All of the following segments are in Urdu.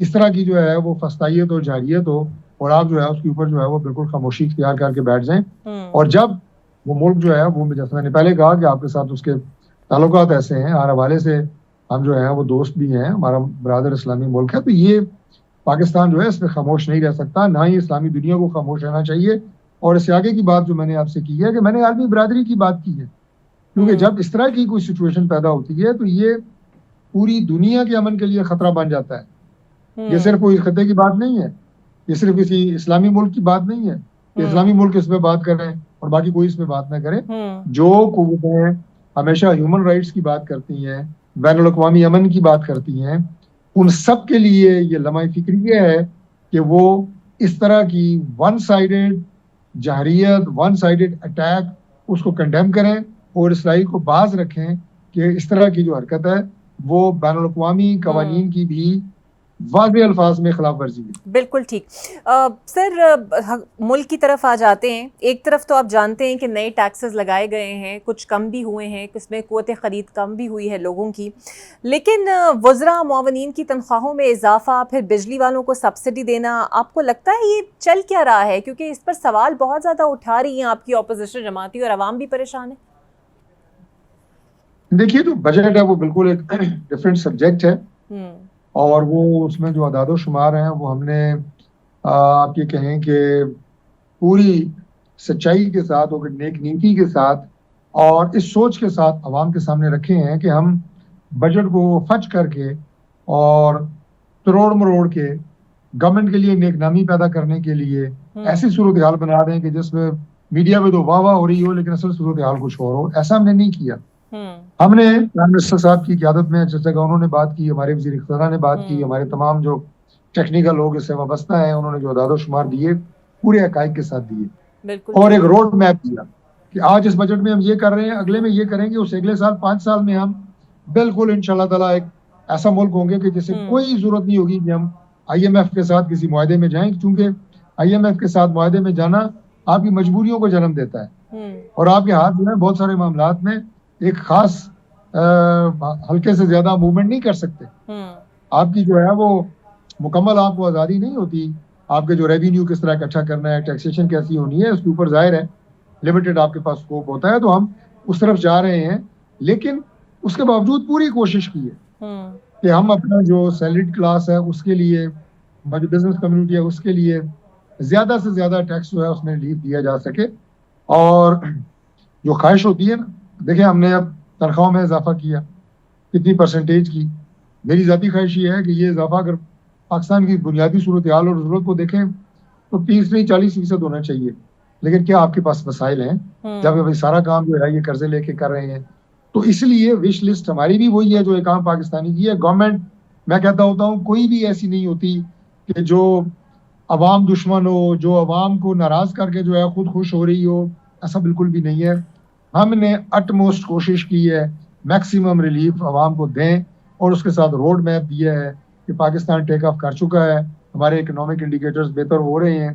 اس طرح کی جو ہے وہ فسطائیت اور جاریت ہو اور آپ جو ہے اس کے اوپر جو ہے وہ بالکل خاموشی اختیار کر کے بیٹھ جائیں. اور جب وہ ملک جو ہے وہ جیسے میں نے پہلے کہا کہ آپ کے ساتھ اس کے تعلقات ایسے ہیں, ہر حوالے سے ہم جو ہیں وہ دوست بھی ہیں, ہمارا برادر اسلامی ملک ہے, تو یہ پاکستان جو ہے اس پہ خاموش نہیں رہ سکتا, نہ ہی اسلامی دنیا کو خاموش رہنا چاہیے. اور اس سے آگے کی بات جو میں نے آپ سے کی ہے کہ میں نے عالمی برادری کی بات کی ہے, کیونکہ جب اس طرح کی کوئی سچویشن پیدا ہوتی ہے تو یہ پوری دنیا کے امن کے لیے خطرہ بن جاتا ہے. یہ صرف کوئی خطے کی بات نہیں ہے, یہ صرف کسی اسلامی ملک کی بات نہیں ہے کہ اسلامی ملک اس پہ بات کریں اور باقی کوئی اس پہ بات نہ کرے. جو قوتیں ہمیشہ ہیومن رائٹس کی بات کرتی ہیں, بین الاقوامی امن کی بات کرتی ہیں, ان سب کے لیے یہ لمحہ فکر یہ ہے کہ وہ اس طرح کی ون سائیڈڈ جہریت, ون سائیڈڈ اٹیک اس کو کنڈیم کریں اور اسرائیل کو باز رکھیں کہ اس طرح کی جو حرکت ہے وہ بین الاقوامی قوانین کی بھی واضح الفاظ میں خلاف ورزی ہے. بالکل ٹھیک. سر ملک کی طرف آ جاتے ہیں. ایک طرف تو آپ جانتے ہیں کہ نئے ٹیکسز لگائے گئے ہیں, کچھ کم بھی ہوئے ہیں, اس میں قوت خرید کم بھی ہوئی ہے لوگوں کی, لیکن وزراء معاونین کی تنخواہوں میں اضافہ, پھر بجلی والوں کو سبسڈی دینا, آپ کو لگتا ہے یہ چل کیا رہا ہے؟ کیونکہ اس پر سوال بہت زیادہ اٹھا رہی ہیں آپ کی اپوزیشن جماعتی, اور عوام بھی پریشان ہے. دیکھیے جو بجٹ ہے وہ بالکل ایک ڈفرینٹ سبجیکٹ ہے, اور وہ اس میں جو اعداد و شمار ہیں وہ ہم نے آپ یہ کہیں کہ پوری سچائی کے ساتھ اور نیک نیتی کے ساتھ اور اس سوچ کے ساتھ عوام کے سامنے رکھے ہیں کہ ہم بجٹ کو فچ کر کے اور تروڑ مروڑ کے گورنمنٹ کے لیے نیک نامی پیدا کرنے کے لیے ایسی صورتحال بنا دیں کہ جس میں میڈیا میں تو واہ واہ ہو رہی ہو لیکن اصل صورتحال کچھ اور ہو. ایسا ہم نے نہیں کیا. ہم نے پرائم منسٹر صاحب کی قیادت میں جس جگہ انہوں نے بات کی, ہمارے وزیر خزانہ نے بات کی, ہمارے تمام جو ٹیکنیکل لوگ اس سے وابستہ ہیں انہوں نے جو اعداد و شمار دیے پورے حقائق کے ساتھ دیے, اور ایک روڈ میپ دیا کہ آج اس بجٹ میں ہم یہ کر رہے ہیں, اگلے میں یہ کریں گے, اس اگلے سال 5 سال میں ہم بالکل انشاءاللہ تعالیٰ ایک ایسا ملک ہوں گے کہ جسے کوئی ضرورت نہیں ہوگی کہ ہم IMF کے ساتھ کسی معاہدے میں جائیں, کیونکہ IMF کے ساتھ معاہدے میں جانا آپ کی مجبوریوں کو جنم دیتا ہے, اور آپ کے ہاتھ میں بہت سارے معاملات میں ایک خاص ہلکے سے زیادہ موومنٹ نہیں کر سکتے. آپ کی جو ہے وہ مکمل آپ کو آزادی نہیں ہوتی. آپ کے جو ریونیو کس طرح اکٹھا کرنا ہے, ٹیکسیشن کیسی ہونی ہے, اس کے اوپر ظاہر ہے لمیٹڈ آپ کے پاس اسکوپ ہوتا ہے. تو ہم اس طرف جا رہے ہیں, لیکن اس کے باوجود پوری کوشش کی ہے کہ ہم اپنا جو سیلریڈ کلاس ہے اس کے لیے, جو بزنس کمیونٹی ہے اس کے لیے زیادہ سے زیادہ ٹیکس جو ہے اس میں ریلیف دیا جا سکے. اور جو خواہش ہوتی ہے نا, دیکھیں ہم نے اب تنخواہوں میں اضافہ کیا, کتنی پرسنٹیج کی. میری ذاتی خواہش یہ ہے کہ یہ اضافہ اگر پاکستان کی بنیادی صورتحال اور ضرورت کو دیکھیں تو 30 نہیں 40% ہونا چاہیے. لیکن کیا آپ کے پاس وسائل ہیں جب ابھی سارا کام جو ہے یہ قرضے لے کے کر رہے ہیں؟ تو اس لیے وش لسٹ ہماری بھی وہی ہے جو ایک عام پاکستانی کی ہے. گورنمنٹ میں کہتا ہوتا ہوں کوئی بھی ایسی نہیں ہوتی کہ جو عوام دشمن ہو, جو عوام کو ناراض کر کے جو ہے خود خوش ہو رہی ہو. ایسا بالکل بھی نہیں ہے. ہم نے اٹ موسٹ کوشش کی ہے میکسیمم ریلیف عوام کو دیں, اور اس کے ساتھ روڈ میپ دیا ہے کہ پاکستان ٹیک آف کر چکا ہے, ہمارے اکنامک انڈیکیٹرز بہتر ہو رہے ہیں.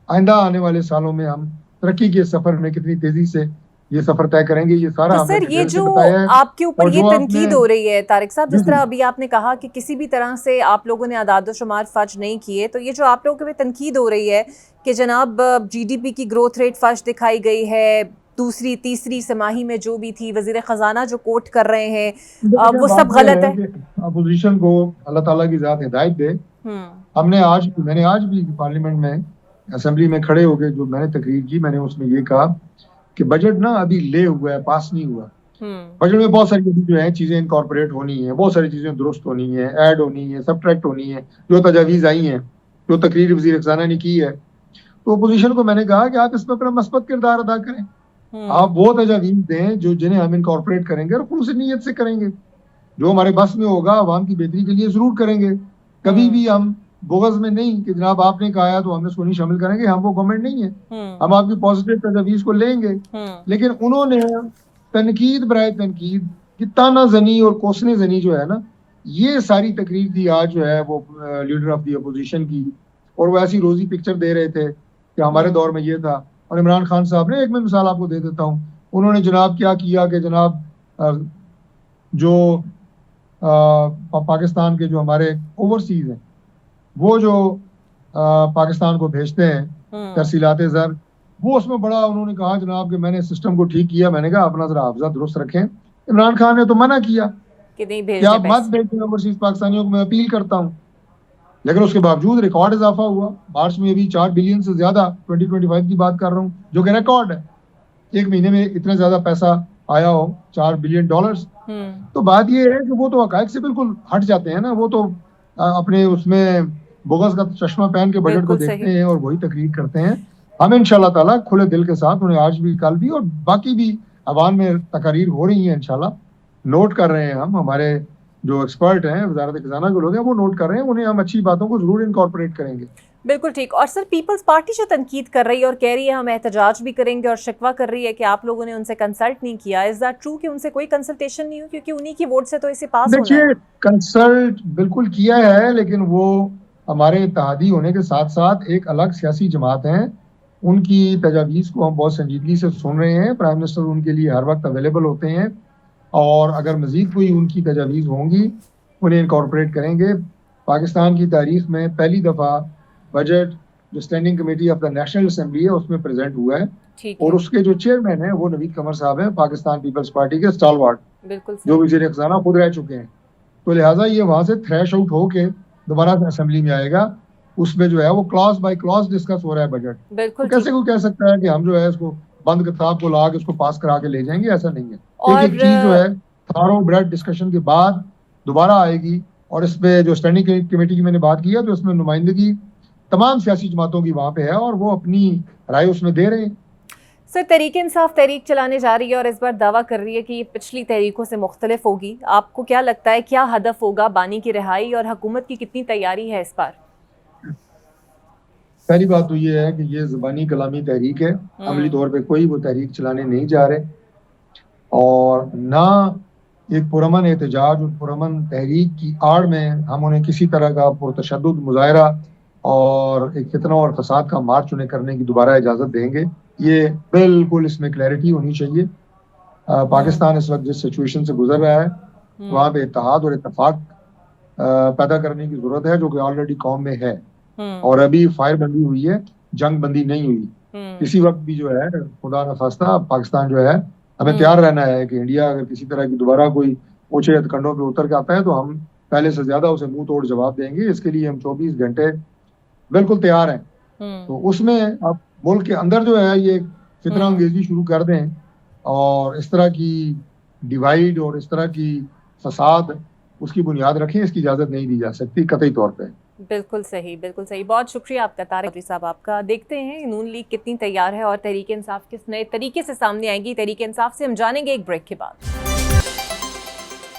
آئندہ آنے والے سالوں میں ہم ترقی کے سفر میں کتنی تیزی سے یہ سفر طے کریں گے, یہ سارا تو سر یہ جو آپ کے اوپر یہ تنقید ہو رہی ہے طارق صاحب, جس طرح ابھی آپ نے کہا کہ کسی بھی طرح سے آپ لوگوں نے اعداد و شمار فچ نہیں کیے, تو یہ جو آپ لوگوں کے اوپر تنقید ہو رہی ہے کہ جناب GDP کی گروتھ ریٹ فچ دکھائی گئی ہے, دوسری تیسری سماہی میں جو بھی تھی, وزیر خزانہ جو کوٹ کر رہے ہیں وہ سب غلط ہے. اپوزیشن کو اللہ تعالیٰ کی ذات ہدایت دے. میں نے آج بھی پارلیمنٹ میں اسمبلی میں کھڑے ہو کے جو میں نے تقریر کی, میں نے اس میں یہ کہا کہ بجٹ نا ابھی لے ہوا ہے, پاس نہیں ہوا. بجٹ میں بہت ساری جو ہیں چیزیں انکارپوریٹ ہونی ہیں, بہت ساری چیزیں درست ہونی ہیں, ایڈ ہونی ہے, سبٹریکٹ ہونی ہے, جو تجاویز آئی ہیں, جو تقریر وزیر خزانہ نے کی ہے. تو اپوزیشن کو میں نے کہا کہ آپ اس پہ اپنا مثبت کردار ادا کریں, آپ وہ تجاویز دیں جو جنہیں ہم انکارپوریٹ کریں گے اور خلوص نیت سے کریں گے, جو ہمارے بس میں ہوگا عوام کی بہتری کے لیے ضرور کریں گے. کبھی بھی ہم بغض میں نہیں کہ جناب آپ نے کہا تو ہم اس کو نہیں شامل کریں گے, ہم وہ گورنمنٹ نہیں ہے, ہم آپ کی پازیٹیو تجاویز کو لیں گے. لیکن انہوں نے تنقید برائے تنقید کی تانا زنی اور کوسنے زنی جو ہے نا, یہ ساری تقریر تھی آج جو ہے وہ لیڈر آف دی اپوزیشن کی, اور وہ ایسی روزی پکچر دے رہے تھے کہ ہمارے دور میں یہ تھا. اور عمران خان صاحب نے, ایک میں مثال آپ کو دے دیتا ہوں, انہوں نے جناب کیا کیا کہ جناب جو پاکستان کے جو ہمارے اوورسیز ہیں وہ جو پاکستان کو بھیجتے ہیں ترسیلات زر، وہ اس میں بڑا انہوں نے کہا جناب کہ میں نے سسٹم کو ٹھیک کیا. میں نے کہا اپنا ذرا حافظہ درست رکھیں. عمران خان نے تو منع کیا کہ آپ مت بھیجیں اوورسیز پاکستانیوں کو، میں اپیل کرتا ہوں. لیکن اس کے باوجود ریکارڈ اضافہ ہوا. مارچ میں ابھی 4 بلین سے زیادہ 2025 کی بات کر رہا ہوں جو کہ ریکارڈ ہے. ایک مہینے میں اتنا زیادہ پیسہ آیا ہو، $4 بلین. تو بات یہ ہے کہ وہ تو حقائق سے بالکل ہٹ جاتے ہیں نا. وہ تو اپنے اس میں بغض کا چشمہ پہن کے بجٹ کو دیکھتے ہیں اور وہی تقریر کرتے ہیں. ہم انشاءاللہ تعالیٰ کھلے دل کے ساتھ انہیں آج بھی کل بھی اور باقی بھی عوام میں تقاریر ہو رہی ہیں انشاءاللہ نوٹ کر رہے ہیں. ہمارے جو ایکسپرٹ ہیں وزارت خزانہ کے لوگ ہیں وہ نوٹ کر رہے ہیں. انہیں ہم اچھی باتوں کو ضرور انکارپوریٹ کریں گے. بالکل ٹھیک. اور سر پیپلز پارٹی جو تنقید کر رہی ہے اور کہہ رہی ہے ہم احتجاج بھی کریں گے اور شکوہ کر رہی ہے کہ آپ لوگوں نے ان سے کنسلٹ نہیں کیا، از دیٹ ٹرو کہ ان سے کوئی کنسلٹیشن نہیں ہوئی کیونکہ انہی کی ووٹ سے تو اسے پاس ہونا ہے؟ دیکھیے کنسلٹ بالکل کیا ہے لیکن وہ ہمارے اتحادی ہونے کے ساتھ ساتھ ایک الگ سیاسی جماعت ہیں. ان کی تجاویز کو ہم بہت سنجیدگی سے سن رہے ہیں. پرائم منسٹر ان کے لیے ہر وقت اویلیبل ہوتے ہیں اور اگر مزید کوئی ان کی تجاویز ہوں گی انہیں انکارپوریٹ کریں گے. پاکستان کی تاریخ میں پہلی دفعہ بجٹ جو standing committee of the national assembly ہے اس میں پریزنٹ ہوا ہے اور اس کے جو چیئرمین ہیں وہ نوید قمر صاحب ہیں، پاکستان پیپلز پارٹی کے اسٹالوارٹ جو وزیر خزانہ خود رہ چکے ہیں. تو لہٰذا یہ وہاں سے تھریش آؤٹ ہو کے دوبارہ اسمبلی میں آئے گا. اس میں جو ہے وہ کلاس بائی کلاس ڈسکس ہو رہا ہے بجٹ. بالکل کیسے کوئی کہہ سکتا ہے کہ ہم جو ہے اس کو بند کتاب کو لا کے اس کو پاس کرا کے لے جائیں گے؟ ایسا نہیں ہے. ایک ایک چیز جو ہے تھارو بریڈ ڈسکشن کے بعد دوبارہ آئے گی. اور اس پہ جو اسٹینڈنگ کمیٹی کی میں نے بات کی ہے تو اس میں نمائندگی تمام سیاسی جماعتوں کی وہاں پہ ہے اور وہ اپنی رائے اس میں دے رہے ہیں. سر تحریک انصاف تحریک چلانے جا رہی ہے اور اس بار دعویٰ کر رہی ہے کہ یہ پچھلی تحریکوں سے مختلف ہوگی. آپ کو کیا لگتا ہے کیا ہدف ہوگا بانی کی رہائی اور حکومت کی کتنی تیاری ہے اس بار؟ پہلی بات تو یہ ہے کہ یہ زبانی کلامی تحریک ہے. عملی طور پہ کوئی وہ تحریک چلانے نہیں جا رہے اور نہ ایک پرامن احتجاج اور پرامن تحریک کی آڑ میں ہم انہیں کسی طرح کا پرتشدد مظاہرہ اور ایک فتنہ اور فساد کا مارچ انہیں کرنے کی دوبارہ اجازت دیں گے. یہ بالکل اس میں کلیئرٹی ہونی چاہیے. پاکستان اس وقت جس سچویشن سے گزر رہا ہے وہاں پہ اتحاد اور اتفاق پیدا کرنے کی ضرورت ہے جو کہ آلریڈی قوم میں ہے اور ابھی فائر بندی ہوئی ہے، جنگ بندی نہیں ہوئی. کسی وقت بھی جو ہے خدا نخواستہ پاکستان جو ہے ہمیں تیار رہنا ہے کہ انڈیا اگر کسی طرح کی دوبارہ کوئی اونچے ہتھکنڈوں پہ اتر کے آتا ہے تو ہم پہلے سے زیادہ اسے منہ توڑ جواب دیں گے. اس کے لیے ہم 24 گھنٹے بالکل تیار ہیں. تو اس میں اب ملک کے اندر جو ہے یہ فتنہ انگیزی شروع کر دیں اور اس طرح کی ڈیوائیڈ اور اس طرح کی فساد اس کی بنیاد رکھیں، اس کی اجازت نہیں دی جا سکتی قطعی طور پہ. بالکل صحیح، بالکل صحیح. بہت شکریہ آپ کا طارق چودھری صاحب. آپ کا دیکھتے ہیں نون لیگ کتنی تیار ہے اور تحریک انصاف کس نئے طریقے سے سامنے آئے گی. تحریک انصاف سے ہم جانیں گے ایک بریک کے بعد.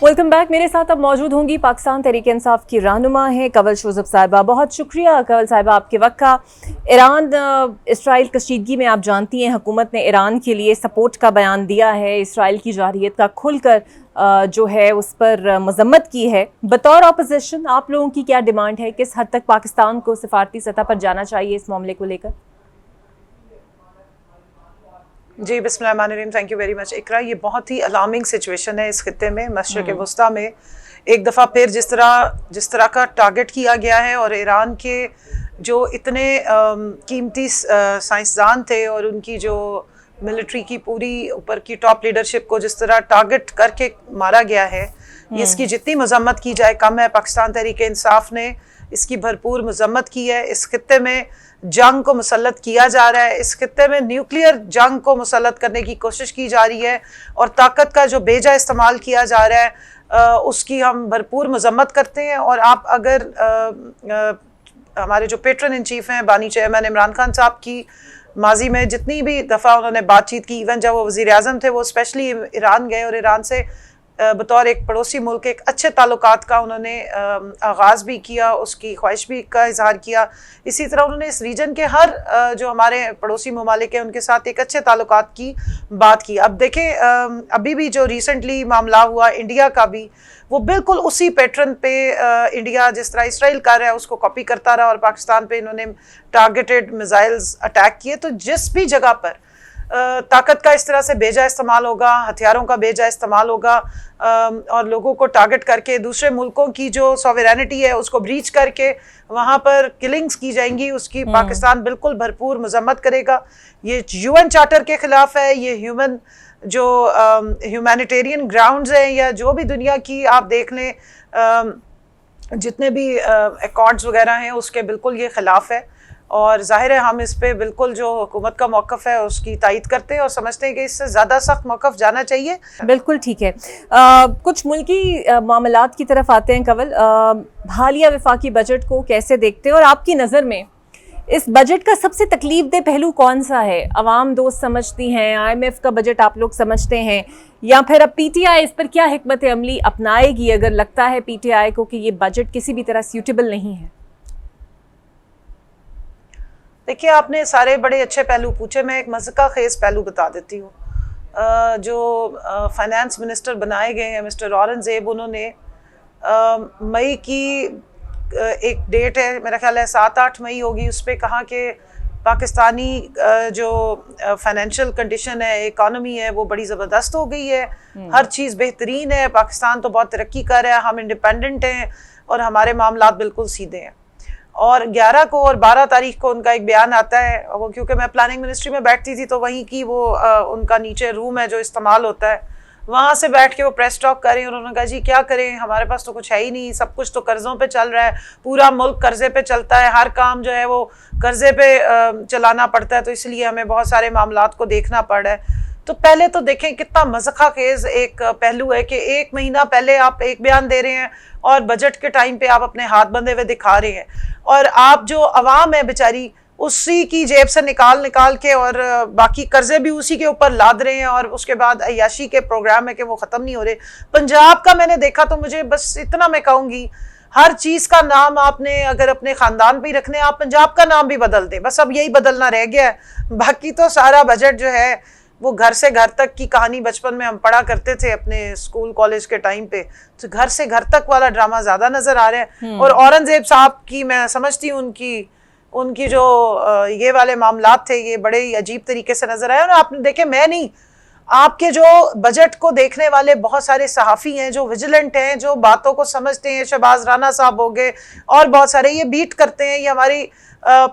Welcome back. میرے ساتھ اب موجود ہوں گی پاکستان تحریک انصاف کی رہنما ہیں کنول شوذب صاحبہ. بہت شکریہ کنول صاحبہ آپ کے وقت کا. ایران اسرائیل کشیدگی میں آپ جانتی ہیں حکومت نے ایران کے لیے سپورٹ کا بیان دیا ہے، اسرائیل کی جارحیت کا کھل کر جو ہے اس پر مذمت کی ہے. بطور اپوزیشن آپ لوگوں کی کیا ڈیمانڈ ہے؟ کس حد تک پاکستان کو سفارتی سطح پر جانا چاہیے اس معاملے کو لے کر؟ جی بسم اللہ الرحمن الرحیم. تھینک یو ویری مچ اقرا. یہ بہت ہی الارمنگ سچویشن ہے اس خطے میں، مشرق وسطیٰ میں. ایک دفعہ پھر جس طرح کا ٹارگٹ کیا گیا ہے اور ایران کے جو اتنے قیمتی سائنسدان تھے اور ان کی جو ملٹری کی پوری اوپر کی ٹاپ لیڈرشپ کو جس طرح ٹارگٹ کر کے مارا گیا ہے، اس کی جتنی مذمت کی جائے کم ہے. پاکستان تحریک انصاف نے اس کی بھرپور مذمت کی ہے. اس خطے میں جنگ کو مسلط کیا جا رہا ہے، اس خطے میں نیوکلیئر جنگ کو مسلط کرنے کی کوشش کی جا رہی ہے اور طاقت کا جو بیجا استعمال کیا جا رہا ہے اس کی ہم بھرپور مذمت کرتے ہیں. اور آپ اگر ہمارے جو پیٹرن ان چیف ہیں بانی چیئرمین عمران خان صاحب کی ماضی میں جتنی بھی دفعہ انہوں نے بات چیت کی، ایون جب وہ وزیر اعظم تھے وہ اسپیشلی ایران گئے اور ایران سے بطور ایک پڑوسی ملک ایک اچھے تعلقات کا انہوں نے آغاز بھی کیا، اس کی خواہش بھی کا اظہار کیا. اسی طرح انہوں نے اس ریجن کے ہر جو ہمارے پڑوسی ممالک ہیں ان کے ساتھ ایک اچھے تعلقات کی بات کی. اب دیکھیں ابھی بھی جو ریسنٹلی معاملہ ہوا انڈیا کا بھی، وہ بالکل اسی پیٹرن پہ انڈیا جس طرح اسرائیل کر رہا ہے اس کو کاپی کرتا رہا اور پاکستان پہ انہوں نے ٹارگیٹڈ میزائلز اٹیک کیے. تو جس بھی جگہ پر طاقت کا اس طرح سے بیجا استعمال ہوگا, ہتھیاروں کا بیجا استعمال ہوگا, اور لوگوں کو ٹارگٹ کر کے دوسرے ملکوں کی جو سوورینٹی ہے اس کو بریچ کر کے وہاں پر کلنگز کی جائیں گی, اس کی پاکستان بالکل بھرپور مذمت کرے گا. یہ UN چارٹر کے خلاف ہے, یہ جو ہیومینیٹیرین گراؤنڈز ہیں یا جو بھی دنیا کی آپ دیکھ لیں جتنے بھی ایکارڈز وغیرہ ہیں اس کے بالکل یہ خلاف ہے. اور ظاہر ہے ہم اس پہ بالکل جو حکومت کا موقف ہے اس کی تائید کرتے ہیں اور سمجھتے ہیں کہ اس سے زیادہ سخت موقف جانا چاہیے. بالکل ٹھیک ہے. کچھ ملکی معاملات کی طرف آتے ہیں کنول. حالیہ وفاقی بجٹ کو کیسے دیکھتے ہیں اور آپ کی نظر میں اس بجٹ کا سب سے تکلیف دہ پہلو کون سا ہے؟ عوام دوست سمجھتی ہیں, IMF کا بجٹ آپ لوگ سمجھتے ہیں, یا پھر اب PTI اس پر کیا حکمت عملی اپنائے گی اگر لگتا ہے PTI کو کہ یہ بجٹ کسی بھی طرح سیوٹیبل نہیں ہے؟ دیکھیے آپ نے سارے بڑے اچھے پہلو پوچھے, میں ایک مضحکہ خیز پہلو بتا دیتی ہوں. جو فائنانس منسٹر بنائے گئے ہیں مسٹر اورنگزیب, انہوں نے مئی کی ایک ڈیٹ ہے میرا خیال ہے 7-8 مئی ہوگی, اس پہ کہا کہ پاکستانی جو فائنینشیل کنڈیشن ہے, اکانومی ہے, وہ بڑی زبردست ہو گئی ہے, ہر چیز بہترین ہے, پاکستان تو بہت ترقی کر رہا ہے, ہم انڈیپینڈنٹ ہیں اور ہمارے معاملات بالکل سیدھے ہیں. اور 11 کو اور 12 تاریخ کو ان کا ایک بیان آتا ہے, وہ کیونکہ میں پلاننگ منسٹری میں بیٹھتی تھی تو وہیں کی وہ ان کا نیچے روم ہے جو استعمال ہوتا ہے, وہاں سے بیٹھ کے وہ پریس ٹاک کریں, اور انہوں نے کہا جی کیا کریں, ہمارے پاس تو کچھ ہے ہی نہیں, سب کچھ تو قرضوں پہ چل رہا ہے, پورا ملک قرضے پہ چلتا ہے, ہر کام جو ہے وہ قرضے پہ چلانا پڑتا ہے, تو اس لیے ہمیں بہت سارے معاملات کو دیکھنا پڑ رہا ہے. تو پہلے تو دیکھیں کتنا مضحکہ خیز ایک پہلو ہے کہ 1 مہینہ پہلے آپ ایک بیان دے رہے ہیں اور بجٹ کے ٹائم پہ آپ اپنے ہاتھ بندھے ہوئے دکھا رہے ہیں, اور آپ جو عوام ہے بیچاری اسی کی جیب سے نکال کے اور باقی قرضے بھی اسی کے اوپر لاد رہے ہیں, اور اس کے بعد عیاشی کے پروگرام ہے کہ وہ ختم نہیں ہو رہے. پنجاب کا میں نے دیکھا تو مجھے بس اتنا میں کہوں گی, ہر چیز کا نام آپ نے اگر اپنے خاندان پہ ہی رکھنے, آپ پنجاب کا نام بھی بدل دیں, بس اب یہی بدلنا رہ گیا ہے. باقی تو سارا بجٹ جو ہے وہ گھر سے گھر تک کی کہانی بچپن میں ہم پڑھا کرتے تھے اپنے اسکول کالج کے ٹائم پہ, تو گھر سے گھر تک والا ڈرامہ زیادہ نظر آ رہا ہے. اور اورنگزیب صاحب کی میں سمجھتی ہوں ان کی جو یہ والے معاملات تھے یہ بڑے ہی عجیب طریقے سے نظر آئے. اور آپ نے دیکھے, میں نہیں, آپ کے جو بجٹ کو دیکھنے والے بہت سارے صحافی ہیں جو ویجیلنٹ ہیں, جو باتوں کو سمجھتے ہیں, شہباز رانا صاحب ہو گئے اور بہت سارے, یہ بیٹ کرتے ہیں, یہ ہماری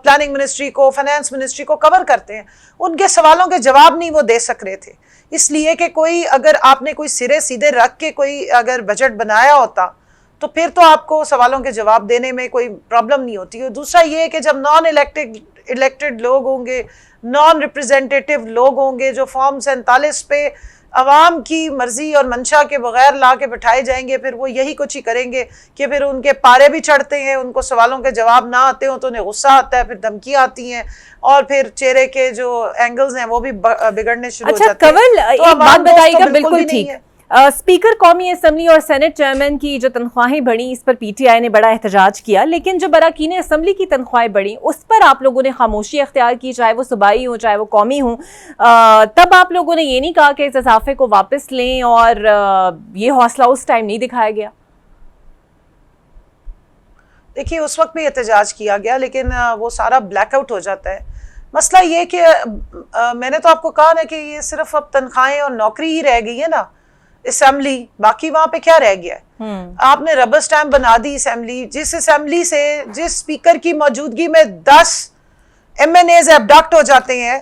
پلاننگ منسٹری کو, فائنانس منسٹری کو کور کرتے ہیں, ان کے سوالوں کے جواب نہیں وہ دے سک رہے تھے. اس لیے کہ کوئی اگر آپ نے کوئی سرے سیدھے رکھ کے کوئی اگر بجٹ بنایا ہوتا تو پھر تو آپ کو سوالوں کے جواب دینے میں کوئی پرابلم نہیں ہوتی. اور دوسرا یہ کہ جب نان الیکٹڈ لوگ ہوں گے, نان ریپرزینٹیٹیو لوگ ہوں گے, جو فارم 47 پہ عوام کی مرضی اور منشا کے بغیر لا کے بٹھائے جائیں گے, پھر وہ یہی کچھ ہی کریں گے کہ پھر ان کے پارے بھی چڑھتے ہیں, ان کو سوالوں کے جواب نہ آتے ہوں تو انہیں غصہ آتا ہے, پھر دھمکیاں آتی ہیں, اور پھر چہرے کے جو اینگلز ہیں وہ بھی بگڑنے شروع ہو جاتے ہیں. کنول ایک بات بتائیے گا, بالکل ٹھیک, اسپیکر قومی اسمبلی اور سینٹ چیئرمین کی جو تنخواہیں بڑھیں اس پر PTI نے بڑا احتجاج کیا, لیکن جو براکین اسمبلی کی تنخواہیں بڑھیں اس پر آپ لوگوں نے خاموشی اختیار کی, چاہے وہ صوبائی ہوں چاہے وہ قومی ہوں. تب آپ لوگوں نے یہ نہیں کہا کہ اس اضافے کو واپس لیں, اور یہ حوصلہ اس ٹائم نہیں دکھایا گیا؟ دیکھیے اس وقت بھی احتجاج کیا گیا, لیکن وہ سارا بلیک آؤٹ ہو جاتا ہے. مسئلہ یہ کہ میں نے تو آپ کو کہا نا کہ یہ صرف اب تنخواہیں اور نوکری ہی رہ گئی ہے نا اسمبلی, باقی وہاں پہ کیا رہ گیا ہے؟ آپ نے ربر سٹیمپ بنا دی اسمبلی, جس اسمبلی سے جس اسپیکر کی موجودگی میں 10 MNAs ایبڈکٹ ہو جاتے ہیں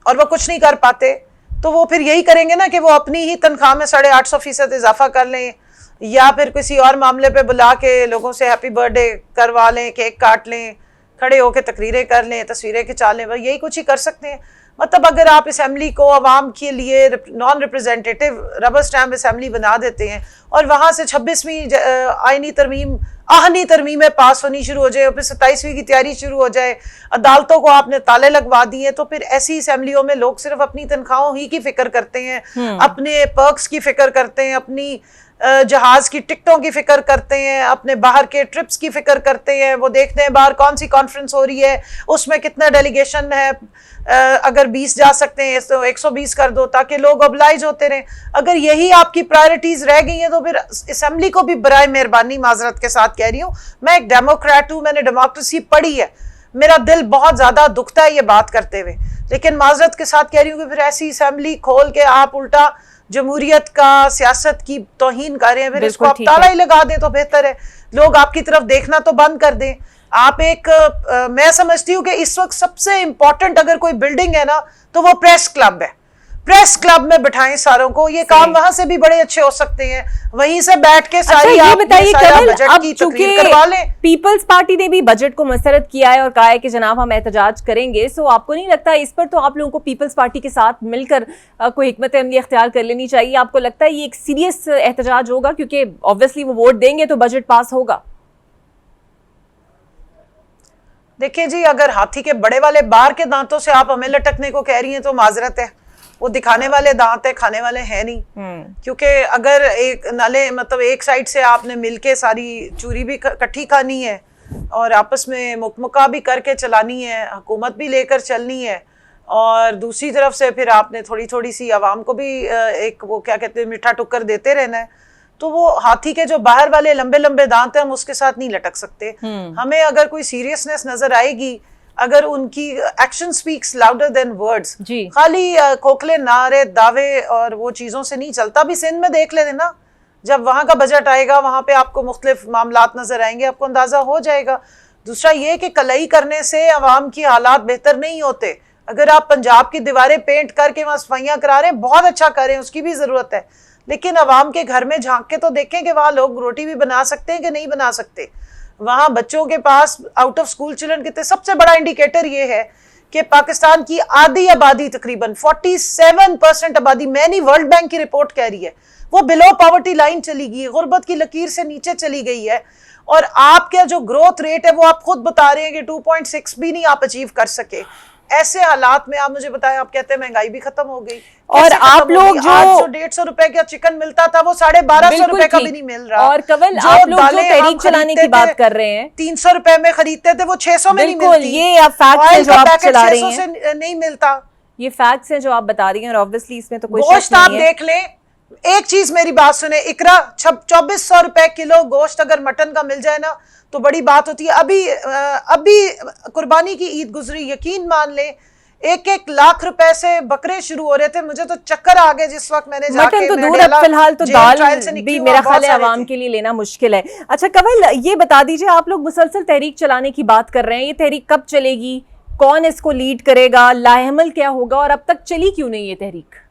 اور وہ کچھ نہیں کر پاتے, تو وہ پھر یہی کریں گے نا کہ وہ اپنی ہی تنخواہ میں 850% اضافہ کر لیں, یا پھر کسی اور معاملے پہ بلا کے لوگوں سے ہیپی برتھ ڈے کروا لیں, کیک کاٹ لیں, کھڑے ہو کے تقریریں کر لیں, تصویریں کھچا لیں, یہی کچھ ہی کر سکتے ہیں. مطلب اگر آپ اسمبلی کو عوام کے لیے نان ریپرزینٹیٹیو ربر سٹیمپ اسمبلی بنا دیتے ہیں اور وہاں سے 26ویں آئینی ترمیم آہنی ترمیمیں پاس ہونی شروع ہو جائے اور پھر 27ویں کی تیاری شروع ہو جائے, عدالتوں کو آپ نے تالے لگوا دیے, تو پھر ایسی اسمبلیوں میں لوگ صرف اپنی تنخواہوں ہی کی فکر کرتے ہیں, اپنے پرکس کی فکر کرتے ہیں, اپنی جہاز کی ٹکٹوں کی فکر کرتے ہیں, اپنے باہر کے ٹرپس کی فکر کرتے ہیں, وہ دیکھتے ہیں باہر کون سی کانفرنس ہو رہی ہے, اس میں کتنا ڈیلیگیشن ہے, اگر 20 جا سکتے ہیں تو 120 کر دو تاکہ لوگ ابلائج ہوتے رہیں. اگر یہی آپ کی پرائرٹیز رہ گئی ہیں تو پھر اسمبلی کو بھی برائے مہربانی معذرت کے ساتھ کہہ رہی ہوں, میں ایک ڈیموکریٹ ہوں, میں نے ڈیموکریسی پڑھی ہے, میرا دل بہت زیادہ دکھتا ہے یہ بات کرتے ہوئے. لیکن معذرت کے ساتھ کہہ رہی ہوں کہ پھر ایسی اسمبلی کھول کے آپ الٹا جمہوریت کا سیاست کی توہین کر رہے ہیں, پھر اس کو آپ تالا ہی لگا دیں تو بہتر ہے, لوگ آپ کی طرف دیکھنا تو بند کر دیں. آپ ایک میں سمجھتی ہوں کہ اس وقت سب سے امپورٹنٹ اگر کوئی بلڈنگ ہے نا تو وہ پریس کلب ہے. پریس کلب میں بٹھائیں ساروں کو, یہ کام وہاں سے بھی بڑے اچھے ہو سکتے ہیں, وہیں سے بیٹھ کے ساری آپ بجٹ کی تقریر کروا لیں. پیپلز پارٹی نے بھی بجٹ کو مسترد کیا ہے اور کہا ہے کہ جناب ہم احتجاج کریں گے, سو آپ کو نہیں لگتا اس پر تو آپ لوگوں کو پیپلز پارٹی کے ساتھ مل کر کوئی حکمت عملی اختیار کر لینی چاہیے؟ آپ کو لگتا ہے یہ ایک سیریس احتجاج ہوگا کیونکہ آبویسلی وہ ووٹ دیں گے تو بجٹ پاس ہوگا؟ دیکھیں جی, اگر ہاتھی کے بڑے والے بار کے دانتوں سے آپ ہمیں لٹکنے کو کہہ رہی ہیں تو معذرت ہے, وہ دکھانے والے دانت ہیں, کھانے والے ہیں نہیں. کیونکہ اگر ایک نالے مطلب ایک سائڈ سے آپ نے مل کے ساری چوری بھی کٹھی کھانی ہے اور آپس میں مکمکا بھی کر کے چلانی ہے, حکومت بھی لے کر چلنی ہے, اور دوسری طرف سے پھر آپ نے تھوڑی تھوڑی سی عوام کو بھی ایک وہ کیا کہتے ہیں میٹھا ٹکر دیتے رہنا ہے, تو وہ ہاتھی کے جو باہر والے لمبے لمبے دانت ہیں ہم اس کے ساتھ نہیں لٹک سکتے. ہمیں اگر کوئی سیریسنس نظر آئے گی, اگر ان کی action specs louder than words, خالی کھوکھلے نعرے دعوے اور وہ چیزوں سے نہیں چلتا. بھی سندھ میں دیکھ لیں نا, جب وہاں کا بجٹ آئے گا وہاں پہ آپ کو مختلف معاملات نظر آئیں گے, آپ کو اندازہ ہو جائے گا. دوسرا یہ کہ کلئی کرنے سے عوام کی حالات بہتر نہیں ہوتے. اگر آپ پنجاب کی دیواریں پینٹ کر کے وہاں صفائیاں کرا رہے ہیں, بہت اچھا کر رہے ہیں, اس کی بھی ضرورت ہے, لیکن عوام کے گھر میں جھانک کے تو دیکھیں کہ وہاں لوگ روٹی بھی بنا سکتے ہیں کہ نہیں بنا سکتے. وہاں بچوں کے pass out of school children کتنے, سب سے بڑا انڈیکیٹر یہ ہے کہ پاکستان کی آدھی آبادی تقریباً 47% آبادی, میں نہیں ورلڈ بینک کی رپورٹ کہہ رہی ہے, وہ بلو پاورٹی لائن چلی گئی, غربت کی لکیر سے نیچے چلی گئی ہے. اور آپ کا جو گروتھ ریٹ ہے وہ آپ خود بتا رہے ہیں کہ 2.6 بھی نہیں آپ اچیو کر سکے. ایسے حالات میں آپ مجھے بتائیں, آپ کہتے ہیں مہنگائی بھی ختم ہو گئی, اور آپ لوگ جو 150 روپے کا چکن ملتا تھا وہ 1250 روپے کا بھی نہیں مل رہا. اور کنول آپ لوگ جو تحریک چلانے کی بات کر رہے ہیں 300 روپے میں خریدتے تھے وہ 600 میں نہیں ملتی. یہ فیکٹس ہیں جو آپ چلا رہی ہیں, نہیں ملتا, یہ فیکٹس ہیں جو آپ بتا رہی ہیں, اور obviously اس میں تو کوئی گوشت آپ دیکھ لیں. ایک چیز میری بات سنیں اقرا, 2400 روپے کلو گوشت اگر مٹن کا مل جائے نا تو بڑی بات ہوتی ہے. ابھی قربانی کی عید گزری, یقین مان لیں 1 لاکھ روپے سے بکرے شروع ہو رہے تھے. مجھے تو چکر آ گئے جس وقت میں نے جا کے, مٹن تو دور ہے, فی الحال تو دال بھی میرا خیال ہے عوام کے لیے لینا مشکل ہے. اچھا کنول, یہ بتا دیجئے, آپ لوگ مسلسل تحریک چلانے کی بات کر رہے ہیں, یہ تحریک کب چلے گی, کون اس کو لیڈ کرے گا, لاحمل کیا ہوگا, اور اب تک چلی کیوں نہیں یہ تحریک؟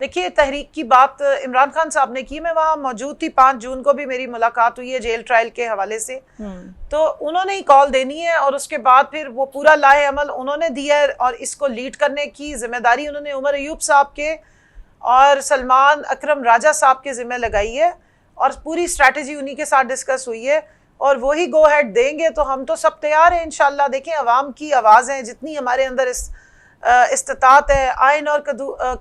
دیکھیے تحریک کی بات عمران خان صاحب نے کی, میں وہاں موجود تھی, 5 جون کو بھی میری ملاقات ہوئی ہے جیل ٹرائل کے حوالے سے, تو انہوں نے ہی کال دینی ہے اور اس کے بعد پھر وہ پورا لاہ عمل انہوں نے دیا ہے, اور اس کو لیڈ کرنے کی ذمہ داری انہوں نے عمر ایوب صاحب کے اور سلمان اکرم راجہ صاحب کے ذمہ لگائی ہے, اور پوری اسٹریٹجی انہی کے ساتھ ڈسکس ہوئی ہے, اور وہی گو ہیڈ دیں گے. تو ہم تو سب تیار ہیں انشاءاللہ. دیکھیں عوام کی آواز ہیں, جتنی ہمارے اندر استطاعت ہے, آئین اور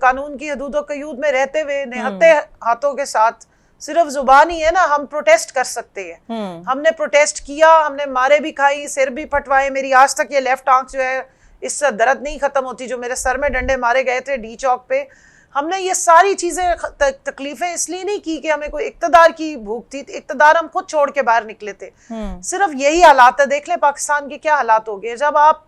قانون کی حدود و قیود میں رہتے ہوئے نہتے ہاتھوں کے ساتھ, صرف زبان ہی ہے نا, ہم پروٹیسٹ کر سکتے ہیں. ہم نے پروٹیسٹ کیا, ہم نے مارے بھی کھائی, سر بھی پھٹوائے. میری آج تک یہ لیفٹ آنکھ جو ہے اس سے درد نہیں ختم ہوتی, جو میرے سر میں ڈنڈے مارے گئے تھے ڈی چوک پہ. ہم نے یہ ساری چیزیں تکلیفیں اس لیے نہیں کی کہ ہمیں کوئی اقتدار کی بھوک تھی, اقتدار ہم خود چھوڑ کے باہر نکلے تھے. صرف یہی حالات ہے. دیکھ لیں پاکستان کے کیا حالات ہو گئے. جب آپ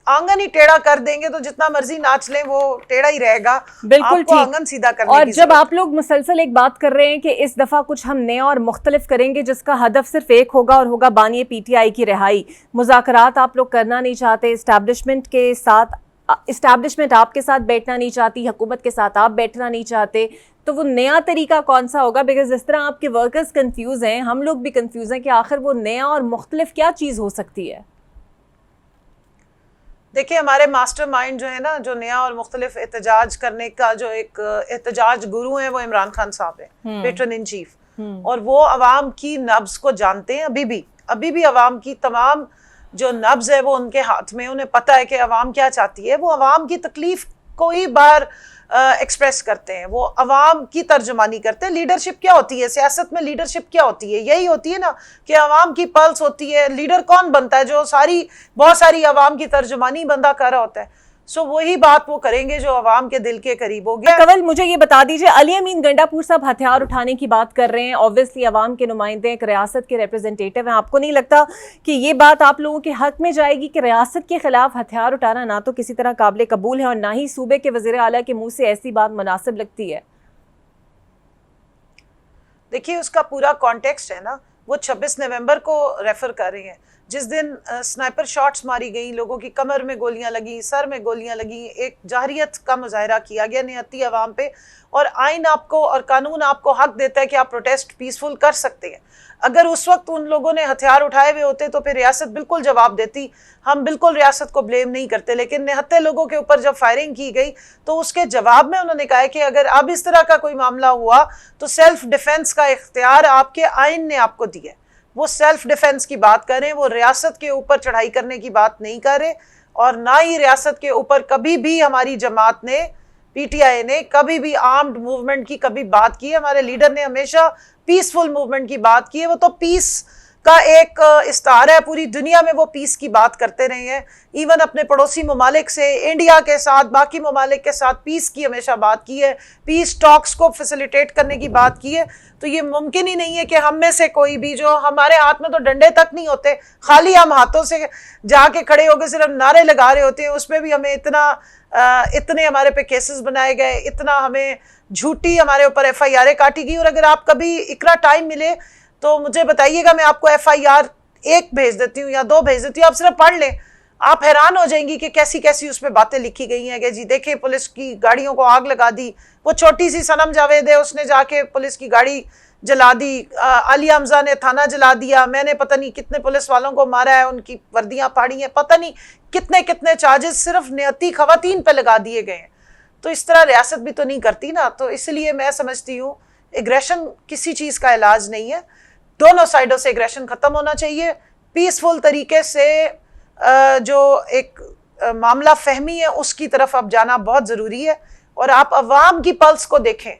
آنگن ہی ٹیڑھا کر دیں گے تو جتنا مرضی ناچ لیں وہ ٹیڑھا ہی رہے گا. بالکل ٹھیک, آنگن سیدھا کرنے اور کی جب آپ لوگ مسلسل ایک بات کر رہے ہیں کہ اس دفعہ کچھ ہم نیا اور مختلف کریں گے جس کا ہدف صرف ایک ہوگا اور ہوگا بانی پی ٹی آئی کی رہائی, مذاکرات آپ لوگ کرنا نہیں چاہتے, اسٹیبلشمنٹ کے ساتھ, اسٹیبلشمنٹ آپ کے ساتھ بیٹھنا نہیں چاہتی, حکومت کے ساتھ آپ بیٹھنا نہیں چاہتے, تو وہ نیا طریقہ کون سا ہوگا؟ بیکاز جس طرح آپ کے ورکرز کنفیوز ہیں, ہم لوگ بھی کنفیوز ہیں کہ آخر وہ نیا اور مختلف کیا چیز ہو سکتی ہے. دیکھیں ہمارے ماسٹر مائنڈ جو ہے نا, جو نیا اور مختلف احتجاج کرنے کا جو ایک احتجاج گرو ہیں, وہ عمران خان صاحب ہیں, پیٹرن ان چیف, اور وہ عوام کی نبض کو جانتے ہیں. ابھی بھی عوام کی تمام جو نبض ہے وہ ان کے ہاتھ میں, انہیں پتہ ہے کہ عوام کیا چاہتی ہے. وہ عوام کی تکلیف کو ہی باہر ایکسپریس کرتے ہیں, وہ عوام کی ترجمانی کرتے ہیں. لیڈرشپ کیا ہوتی ہے سیاست میں؟ لیڈرشپ کیا ہوتی ہے؟ یہی ہوتی ہے نا کہ عوام کی پلس ہوتی ہے. لیڈر کون بنتا ہے؟ جو بہت ساری عوام کی ترجمانی بندہ کر رہا ہوتا ہے. سو وہی بات وہ کریں گے جو عوام کے دل کے قریب ہوگی. کنول مجھے یہ بتا دیجئے, علی امین گنڈاپور صاحب ہتھیار اٹھانے کی بات کر رہے ہیں, اوبویسلی عوام کے نمائندے ایک ریاست کے ریپرزنٹیٹیو ہیں, آپ کو نہیں لگتا کہ یہ بات آپ لوگوں کے حق میں جائے گی کہ ریاست کے خلاف ہتھیار اٹھانا نہ تو کسی طرح قابل قبول ہے اور نہ ہی صوبے کے وزیر اعلیٰ کے منہ سے ایسی بات مناسب لگتی ہے؟ دیکھیے اس کا پورا کانٹیکسٹ ہے نا, وہ 26 نومبر کو ریفر کر رہی ہیں, جس دن سنائپر شاٹس ماری گئیں, لوگوں کی کمر میں گولیاں لگیں, سر میں گولیاں لگیں, ایک جاہریت کا مظاہرہ کیا گیا نہتی عوام پہ, اور آئین آپ کو اور قانون آپ کو حق دیتا ہے کہ آپ پروٹیسٹ پیسفل کر سکتے ہیں. اگر اس وقت ان لوگوں نے ہتھیار اٹھائے ہوئے ہوتے تو پھر ریاست بالکل جواب دیتی, ہم بالکل ریاست کو بلیم نہیں کرتے, لیکن نہتے لوگوں کے اوپر جب فائرنگ کی گئی تو اس کے جواب میں انہوں نے کہا کہ اگر اب اس طرح کا کوئی معاملہ ہوا تو سیلف ڈیفنس کا اختیار آپ کے آئین نے آپ کو دیا ہے. وہ سیلف ڈیفنس کی بات کر رہے ہیں, وہ ریاست کے اوپر چڑھائی کرنے کی بات نہیں کر رہے, اور نہ ہی ریاست کے اوپر کبھی بھی ہماری جماعت نے, پی ٹی آئی نے کبھی بھی آرمڈ موومنٹ کی کبھی بات کی ہے. ہمارے لیڈر نے ہمیشہ پیسفل موومنٹ کی بات کی ہے, وہ تو پیس کا ایک استعارہ ہے, پوری دنیا میں وہ پیس کی بات کرتے رہے ہیں, ایون اپنے پڑوسی ممالک سے, انڈیا کے ساتھ, باقی ممالک کے ساتھ پیس کی ہمیشہ بات کی ہے, پیس ٹاکس کو فیسیلیٹیٹ کرنے کی بات کی ہے. تو یہ ممکن ہی نہیں ہے کہ ہم میں سے کوئی بھی, جو ہمارے ہاتھ میں تو ڈنڈے تک نہیں ہوتے, خالی ہم ہاتھوں سے جا کے کھڑے ہو کے صرف نعرے لگا رہے ہوتے ہیں, اس پہ بھی ہمیں اتنے ہمارے پہ کیسز بنائے گئے, اتنا ہمیں جھوٹی ہمارے اوپر ایف آئی آریں کاٹی گئی. اور اگر آپ کبھی اقرا ٹائم ملے تو مجھے بتائیے گا, میں آپ کو ایف آئی آر 1 بھیج دیتی ہوں یا 2 بھیج دیتی ہوں, آپ صرف پڑھ لیں, آپ حیران ہو جائیں گی کہ کیسی کیسی اس پہ باتیں لکھی گئی ہیں کہ جی دیکھیں پولیس کی گاڑیوں کو آگ لگا دی, وہ چھوٹی سی صنم جاوید ہے, اس نے جا کے پولیس کی گاڑی جلا دی, علی حمزہ نے تھانہ جلا دیا, میں نے پتہ نہیں کتنے پولیس والوں کو مارا ہے, ان کی وردیاں پھاڑی ہیں, پتہ نہیں کتنے چارجز صرف نہتی خواتین پہ لگا دیے گئے ہیں. تو اس طرح ریاست بھی تو نہیں کرتی نا. تو اس لیے میں سمجھتی ہوں ایگریشن کسی چیز کا علاج نہیں ہے, دونوں سائڈوں سے ایگریشن ختم ہونا چاہیے, پیسفل طریقے سے جو ایک معاملہ فہمی ہے اس کی طرف اب جانا بہت ضروری ہے, اور آپ عوام کی پلس کو دیکھیں,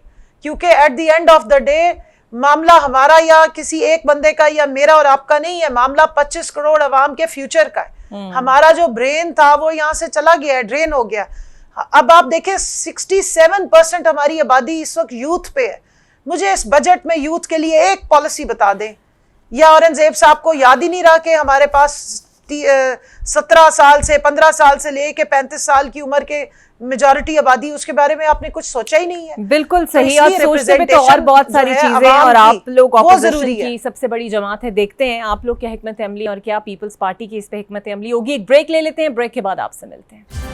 کیونکہ at the end of the day معاملہ ہمارا یا کسی ایک بندے کا یا میرا اور آپ کا نہیں ہے, معاملہ 25 کروڑ عوام کے فیوچر کا ہے. ہمارا جو برین تھا وہ یہاں سے چلا گیا ہے, ڈرین ہو گیا. اب آپ دیکھیں 67% ہماری آبادی اس وقت یوتھ پہ ہے. مجھے اس بجٹ میں یوتھ کے لیے ایک پالیسی بتا دیں, یا اورنگزیب صاحب کو یاد ہی نہیں رہا کہ ہمارے پاس 17 سال سے 15 سال سے لے کے 35 سال کی عمر کے میجورٹی آبادی, اس کے بارے میں آپ نے کچھ سوچا ہی نہیں ہے. بالکل صحیح, اور سوچتے پہ تو اور بہت ساری چیزیں, اور آپ لوگ اپوزیشن کی سب سے بڑی جماعت ہے, دیکھتے ہیں آپ لوگ کیا حکمت عملی اور کیا پیپلز پارٹی کی اس پہ حکمت عملی ہوگی. ایک بریک لے لیتے ہیں, بریک کے بعد آپ سے ملتے ہیں.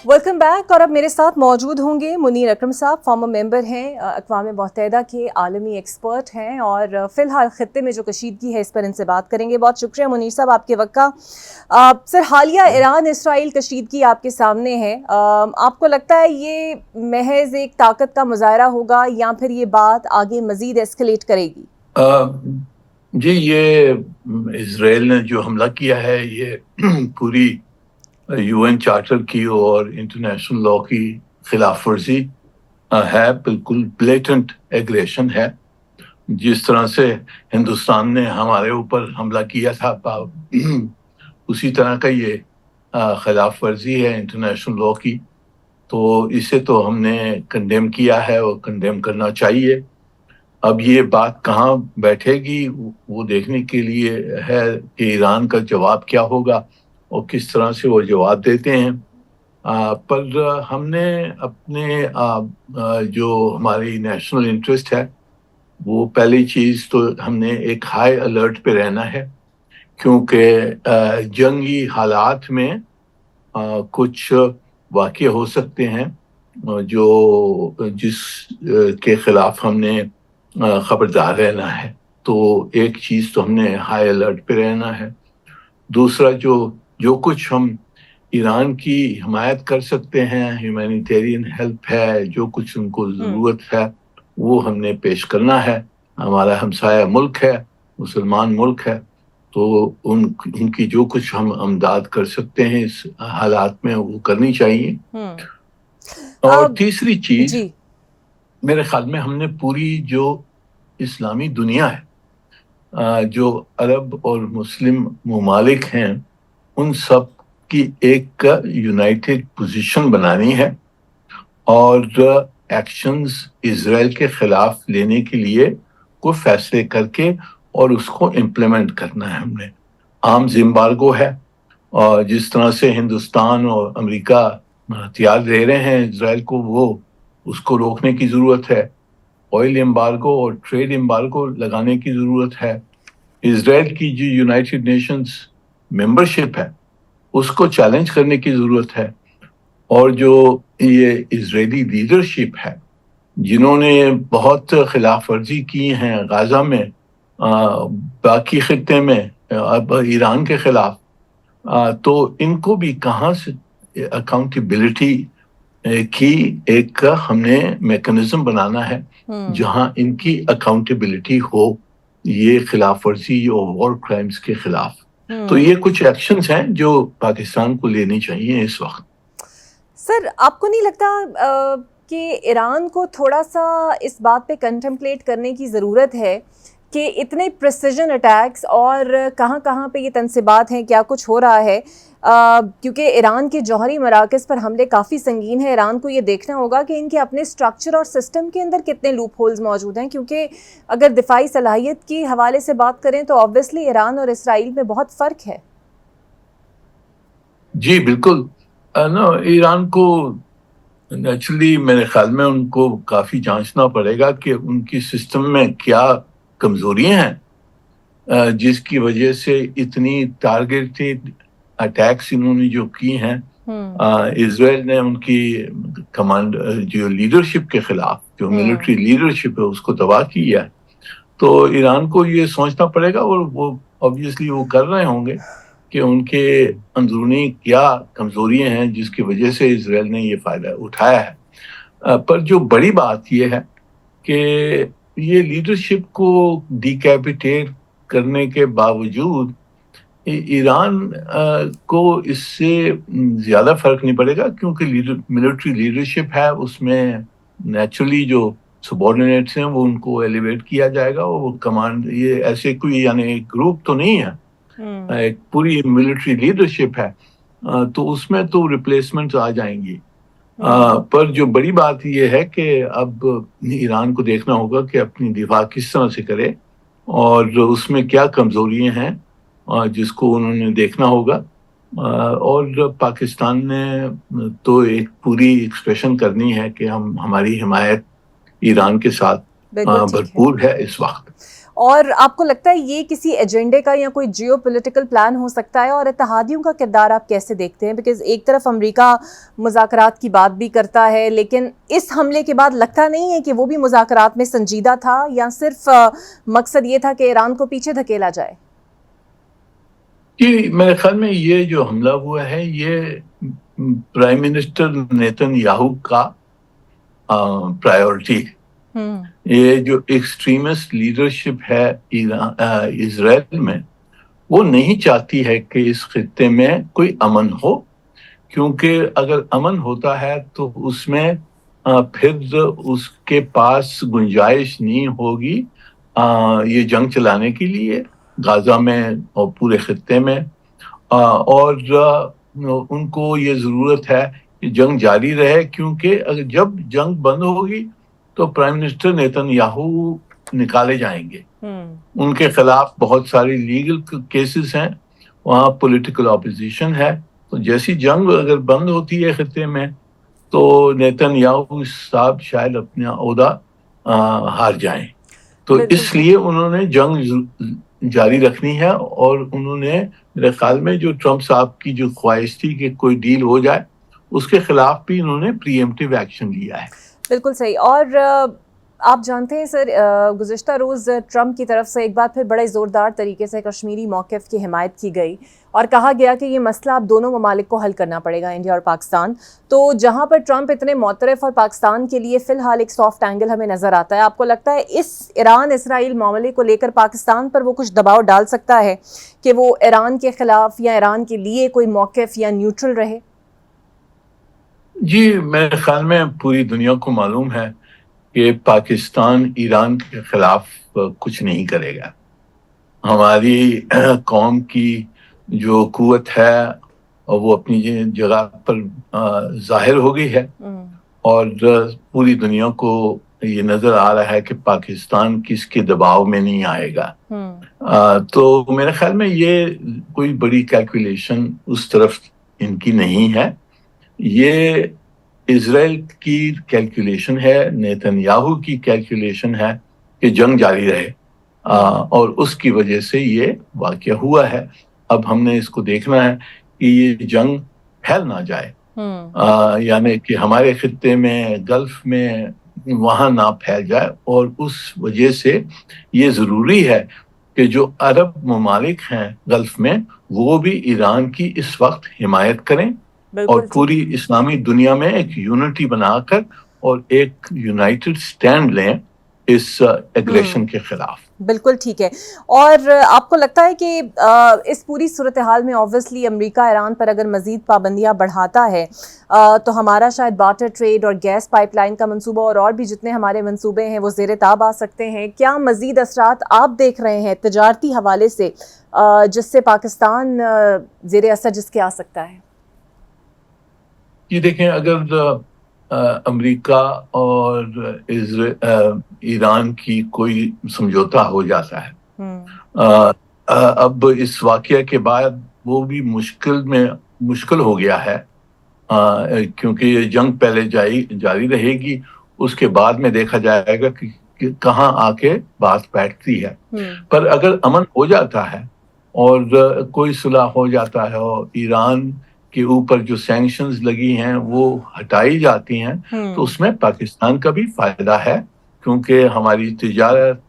Welcome back. اور اب میرے ساتھ موجود ہوں گے منیر اکرم صاحب, فارمر ممبر ہیں, اقوام متحدہ کے عالمی ایکسپرٹ ہیں, اور فی الحال خطے میں جو کشیدگی ہے اس پر ان سے بات کریں گے. بہت شکریہ منیر صاحب آپ کے وقت کا. سر, حالیہ ایران اسرائیل کشیدگی آپ کے سامنے ہے, آپ کو لگتا ہے یہ محض ایک طاقت کا مظاہرہ ہوگا یا پھر یہ بات آگے مزید ایسکلیٹ کرے گی؟ جی, یہ اسرائیل نے جو حملہ کیا ہے یہ پوری یو این چارٹر کی اور انٹرنیشنل لا کی خلاف ورزی ہے, بالکل بلیٹنٹ ایگریشن ہے. جس طرح سے ہندوستان نے ہمارے اوپر حملہ کیا تھا اسی طرح کا یہ خلاف ورزی ہے انٹرنیشنل لا کی. تو اسے تو ہم نے کنڈیم کیا ہے اور کنڈیم کرنا چاہیے. اب یہ بات کہاں بیٹھے گی وہ دیکھنے کے لیے ہے کہ ایران کا جواب کیا ہوگا اور کس طرح سے وہ جواب دیتے ہیں. پر ہم نے اپنے جو ہماری نیشنل انٹرسٹ ہے وہ پہلی چیز تو ہم نے ایک ہائی الرٹ پہ رہنا ہے, کیونکہ جنگی حالات میں کچھ واقع ہو سکتے ہیں جو جس کے خلاف ہم نے خبردار رہنا ہے. تو ایک چیز تو ہم نے ہائی الرٹ پہ رہنا ہے. دوسرا جو کچھ ہم ایران کی حمایت کر سکتے ہیں, ہیومینیٹیرین ہیلپ ہے, جو کچھ ان کو ضرورت ہے وہ ہم نے پیش کرنا ہے. ہمارا ہمسایہ ملک ہے, مسلمان ملک ہے, تو ان کی جو کچھ ہم امداد کر سکتے ہیں اس حالات میں وہ کرنی چاہیے. اور تیسری چیز میرے خیال میں ہم نے پوری جو اسلامی دنیا ہے, جو عرب اور مسلم ممالک ہیں, ان سب کی ایک یونائٹڈ پوزیشن بنانی ہے اور ایکشنز اسرائیل کے خلاف لینے کے لیے کوئی فیصلے کر کے اور اس کو امپلیمنٹ کرنا ہے. ہم نے آرمز ایمبارگو ہے اور جس طرح سے ہندوستان اور امریکہ ہتھیار دے رہے ہیں اسرائیل کو، وہ اس کو روکنے کی ضرورت ہے. آئل ایمبارگو اور ٹریڈ ایمبارگو لگانے کی ضرورت ہے. اسرائیل کی جو یونائٹڈ نیشنز ممبرشپ ہے اس کو چیلنج کرنے کی ضرورت ہے. اور جو یہ اسرائیلی لیڈرشپ ہے جنہوں نے بہت خلاف ورزی کی ہیں غزہ میں، باقی خطے میں، اب ایران کے خلاف، تو ان کو بھی کہاں سے اکاؤنٹیبلٹی کی ایک ہم نے میکنزم بنانا ہے جہاں ان کی اکاؤنٹیبلٹی ہو یہ خلاف ورزی اور وار کرائمز کے خلاف. تو یہ کچھ ایکشنز ہیں جو پاکستان کو لینی چاہیے اس وقت. سر آپ کو نہیں لگتا کہ ایران کو تھوڑا سا اس بات پہ کنٹمپلیٹ کرنے کی ضرورت ہے کہ اتنے پریسیجن اٹیکس اور کہاں کہاں پہ یہ تنصیبات ہیں، کیا کچھ ہو رہا ہے، کیونکہ ایران کے جوہری مراکز پر حملے کافی سنگین ہیں. ایران کو یہ دیکھنا ہوگا کہ ان کے اپنے اسٹرکچر اور سسٹم کے اندر کتنے لوپ ہولز موجود ہیں، کیونکہ اگر دفاعی صلاحیت کی حوالے سے بات کریں تو آبویسلی ایران اور اسرائیل میں بہت فرق ہے. جی بالکل. ایران کو نیچرلی میرے خیال میں ان کو کافی جانچنا پڑے گا کہ ان کی سسٹم میں کیا کمزوریاں ہیں جس کی وجہ سے اتنی ٹارگیٹڈ اٹیکس انہوں نے جو کی ہیں اسرائیل نے ان کی کمانڈ جو لیڈرشپ کے خلاف، جو ملٹری لیڈرشپ ہے اس کو تباہ کیا ہے. تو ایران کو یہ سوچنا پڑے گا اور وہ obviously وہ کر رہے ہوں گے کہ ان کے اندرونی کیا کمزوریاں ہیں جس کی وجہ سے اسرائیل نے یہ فائدہ اٹھایا ہے. پر جو بڑی بات یہ ہے کہ یہ لیڈرشپ کو ڈیکیپیٹیٹ کرنے کے باوجود ایران کو اس سے زیادہ فرق نہیں پڑے گا، کیونکہ ملٹری لیڈرشپ ہے اس میں نیچرلی جو سبارڈینیٹس ہیں وہ ان کو ایلیویٹ کیا جائے گا. وہ کمانڈ یہ ایسے کوئی یعنی گروپ تو نہیں ہے، ایک پوری ملٹری لیڈرشپ ہے، تو اس میں تو ریپلیسمنٹ آ جائیں گی. پر جو بڑی بات یہ ہے کہ اب ایران کو دیکھنا ہوگا کہ اپنی دفاع کس طرح سے کرے اور اس میں کیا کمزوریاں ہیں جس کو انہوں نے دیکھنا ہوگا. اور پاکستان نے تو ایک پوری ایکسپریشن کرنی ہے کہ ہماری حمایت ایران کے ساتھ بھرپور ہے اس وقت. اور آپ کو لگتا ہے یہ کسی ایجنڈے کا یا کوئی جیو پولیٹیکل پلان ہو سکتا ہے؟ اور اتحادیوں کا کردار آپ کیسے دیکھتے ہیں؟ بیکاز ایک طرف امریکہ مذاکرات کی بات بھی کرتا ہے، لیکن اس حملے کے بعد لگتا نہیں ہے کہ وہ بھی مذاکرات میں سنجیدہ تھا، یا صرف مقصد یہ تھا کہ ایران کو پیچھے دھکیلا جائے؟ جی میرے خیال میں یہ جو حملہ ہوا ہے یہ پرائم منسٹر نیتن یاہو کا پرائیورٹی ہے. یہ جو ایکسٹریمسٹ لیڈرشپ ہے اسرائیل میں وہ نہیں چاہتی ہے کہ اس خطے میں کوئی امن ہو، کیونکہ اگر امن ہوتا ہے تو اس میں پھر اس کے پاس گنجائش نہیں ہوگی یہ جنگ چلانے کے لیے غزہ میں اور پورے خطے میں. اور ان کو یہ ضرورت ہے کہ جنگ جاری رہے، کیونکہ اگر جب جنگ بند ہوگی تو پرائم منسٹر نیتن یاہو نکالے جائیں گے. ان کے خلاف بہت ساری لیگل کیسز ہیں، وہاں پولیٹیکل اپوزیشن ہے. تو جیسی جنگ اگر بند ہوتی ہے خطے میں تو نیتن یاہو صاحب شاید اپنا عہدہ ہار جائیں. تو اس لیے انہوں نے جنگ جاری رکھنی ہے، اور انہوں نے میرے خیال میں جو ٹرمپ صاحب کی جو خواہش تھی کہ کوئی ڈیل ہو جائے اس کے خلاف بھی انہوں نے پری ایمپٹیو ایکشن لیا ہے. بالکل صحیح. اور آپ جانتے ہیں سر، گزشتہ روز ٹرمپ کی طرف سے ایک بار پھر بڑے زوردار طریقے سے کشمیری موقف کی حمایت کی گئی اور کہا گیا کہ یہ مسئلہ اب دونوں ممالک کو حل کرنا پڑے گا، انڈیا اور پاکستان. تو جہاں پر ٹرمپ اتنے معترف اور پاکستان کے لیے فی الحال ایک سافٹ اینگل ہمیں نظر آتا ہے، آپ کو لگتا ہے اس ایران اسرائیل معاملے کو لے کر پاکستان پر وہ کچھ دباؤ ڈال سکتا ہے کہ وہ ایران کے خلاف یا ایران کے لیے کوئی موقف یا نیوٹرل رہے؟ جی میرے خیال میں پوری دنیا کو معلوم ہے کہ پاکستان ایران کے خلاف کچھ نہیں کرے گا. ہماری قوم کی جو قوت ہے اور وہ اپنی جگہ پر ظاہر ہو گئی ہے، اور پوری دنیا کو یہ نظر آ رہا ہے کہ پاکستان کس کے دباؤ میں نہیں آئے گا۔ تو میرے خیال میں یہ کوئی بڑی کیلکولیشن اس طرف ان کی نہیں ہے، یہ اسرائیل کی کیلکولیشن ہے، نیتن یاہو کی کیلکولیشن ہے کہ جنگ جاری رہے، اور اس کی وجہ سے یہ واقعہ ہوا ہے۔ اب ہم نے اس کو دیکھنا ہے کہ یہ جنگ پھیل نہ جائے، یعنی کہ ہمارے خطے میں، گلف میں وہاں نہ پھیل جائے، اور اس وجہ سے یہ ضروری ہے کہ جو عرب ممالک ہیں گلف میں وہ بھی ایران کی اس وقت حمایت کریں، اور پوری اسلامی دنیا میں ایک یونٹی بنا کر اور ایک یونائٹڈ سٹینڈ لیں اس ایگریشن کے خلاف۔ بالکل ٹھیک ہے۔ اور آپ کو لگتا ہے کہ اس پوری صورتحال میں اوبویسلی امریکہ ایران پر اگر مزید پابندیاں بڑھاتا ہے تو ہمارا شاید بارٹر ٹریڈ اور گیس پائپ لائن کا منصوبہ اور بھی جتنے ہمارے منصوبے ہیں وہ زیر تاب آ سکتے ہیں؟ کیا مزید اثرات آپ دیکھ رہے ہیں تجارتی حوالے سے جس سے پاکستان زیر اثر جس کے آ سکتا ہے؟ یہ دیکھیں، اگر امریکہ اور ایران کی کوئی سمجھوتا ہو جاتا ہے، اب اس واقعہ کے بعد وہ بھی مشکل ہو گیا ہے، کیونکہ یہ جنگ پہلے جاری رہے گی، اس کے بعد میں دیکھا جائے گا کہ کہاں آ کے بات بیٹھتی ہے۔ پر اگر امن ہو جاتا ہے اور کوئی صلح ہو جاتا ہے اور ایران کے اوپر جو سینکشنز لگی ہیں وہ ہٹائی جاتی ہیں، تو اس میں پاکستان کا بھی فائدہ ہے، کیونکہ ہماری تجارت،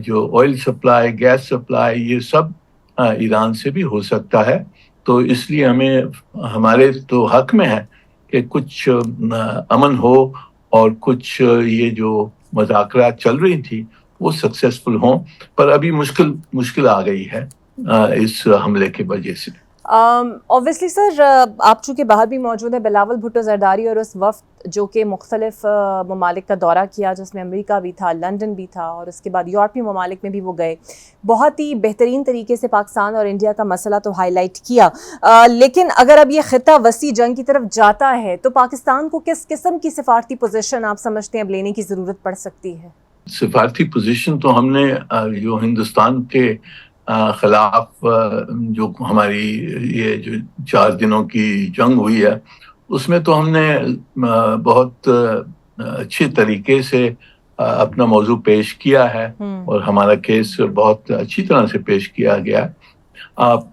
جو آئل سپلائی، گیس سپلائی، یہ سب ایران سے بھی ہو سکتا ہے۔ تو اس لیے ہمارے تو حق میں ہے کہ کچھ امن ہو اور کچھ یہ جو مذاکرات چل رہی تھی وہ سکسیسفل ہوں، پر ابھی مشکل آ گئی ہے اس حملے کی وجہ سے۔ اوبویسلی سر، آپ چونکہ باہر بھی موجود ہیں، بلاول بھٹو زرداری اور اس وفد جو کہ مختلف ممالک کا دورہ کیا، جس میں امریکہ بھی تھا، لندن بھی تھا، اور اس کے بعد یورپی ممالک میں بھی وہ گئے، بہت ہی بہترین طریقے سے پاکستان اور انڈیا کا مسئلہ تو ہائی لائٹ کیا، لیکن اگر اب یہ خطہ وسیع جنگ کی طرف جاتا ہے تو پاکستان کو کس قسم کی سفارتی پوزیشن آپ سمجھتے ہیں اب لینے کی ضرورت پڑ سکتی ہے؟ سفارتی پوزیشن تو ہم نے جو ہندوستان کے خلاف جو ہماری یہ جو 4 دنوں کی جنگ ہوئی ہے، اس میں تو ہم نے بہت اچھے طریقے سے اپنا موضوع پیش کیا ہے، اور ہمارا کیس بہت اچھی طرح سے پیش کیا گیا،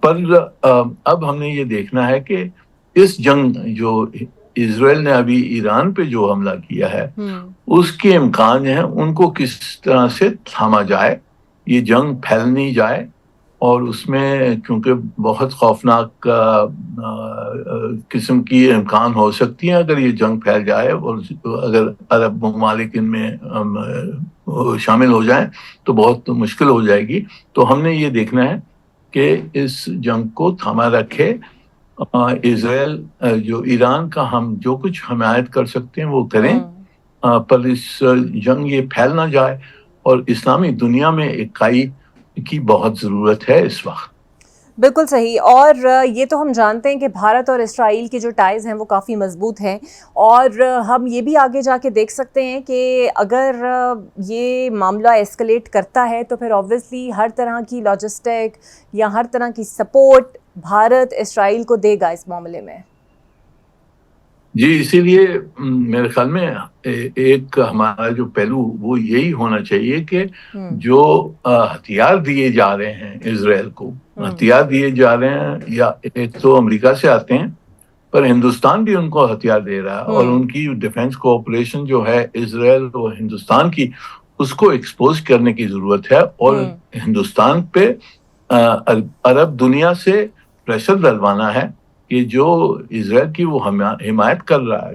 پر اب ہم نے یہ دیکھنا ہے کہ اس جنگ جو اسرائیل نے ابھی ایران پہ جو حملہ کیا ہے، اس کے امکان ہیں ان کو کس طرح سے تھاما جائے، یہ جنگ پھیل نہیں جائے، اور اس میں کیونکہ بہت خوفناک قسم کی امکان ہو سکتی ہیں اگر یہ جنگ پھیل جائے، اور اگر عرب ممالک ان میں شامل ہو جائیں تو بہت مشکل ہو جائے گی۔ تو ہم نے یہ دیکھنا ہے کہ اس جنگ کو تھاما رکھے، اسرائیل جو ایران کا ہم جو کچھ حمایت کر سکتے ہیں وہ کریں، پر اس جنگ یہ پھیل نہ جائے، اور اسلامی دنیا میں اکائی کی بہت ضرورت ہے اس وقت۔ بالکل صحیح، اور یہ تو ہم جانتے ہیں کہ بھارت اور اسرائیل کے جو ٹائز ہیں وہ کافی مضبوط ہیں، اور ہم یہ بھی آگے جا کے دیکھ سکتے ہیں کہ اگر یہ معاملہ ایسکلیٹ کرتا ہے تو پھر اوبویسلی ہر طرح کی لاجسٹک یا ہر طرح کی سپورٹ بھارت اسرائیل کو دے گا اس معاملے میں۔ جی، اسی لیے میرے خیال میں ایک ہمارا جو پہلو وہ یہی ہونا چاہیے کہ جو ہتھیار دیے جا رہے ہیں اسرائیل کو، ہتھیار دیے جا رہے ہیں یا ایک تو امریکہ سے آتے ہیں، پر ہندوستان بھی ان کو ہتھیار دے رہا ہے، اور ان کی ڈیفنس کوآپریشن جو ہے اسرائیل اور ہندوستان کی، اس کو ایکسپوز کرنے کی ضرورت ہے، اور ہندوستان پہ عرب دنیا سے پریشر ڈلوانا ہے کہ جو اسرائیل کی وہ حمایت کر رہا ہے،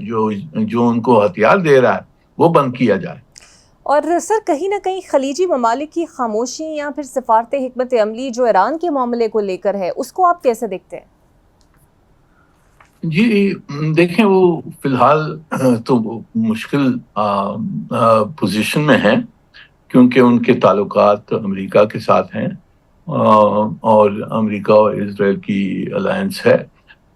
جو ان کو ہتھیار دے رہا ہے، وہ بند کیا جائے۔ اور سر، کہیں نہ کہیں خلیجی ممالک کی خاموشی یا پھر سفارت حکمت عملی جو ایران کے معاملے کو لے کر ہے، اس کو آپ کیسے دیکھتے ہیں؟ جی دیکھیں، وہ فی الحال تو مشکل پوزیشن میں ہیں، کیونکہ ان کے تعلقات امریکہ کے ساتھ ہیں، اور امریکہ اور اسرائیل کی الائنس ہے،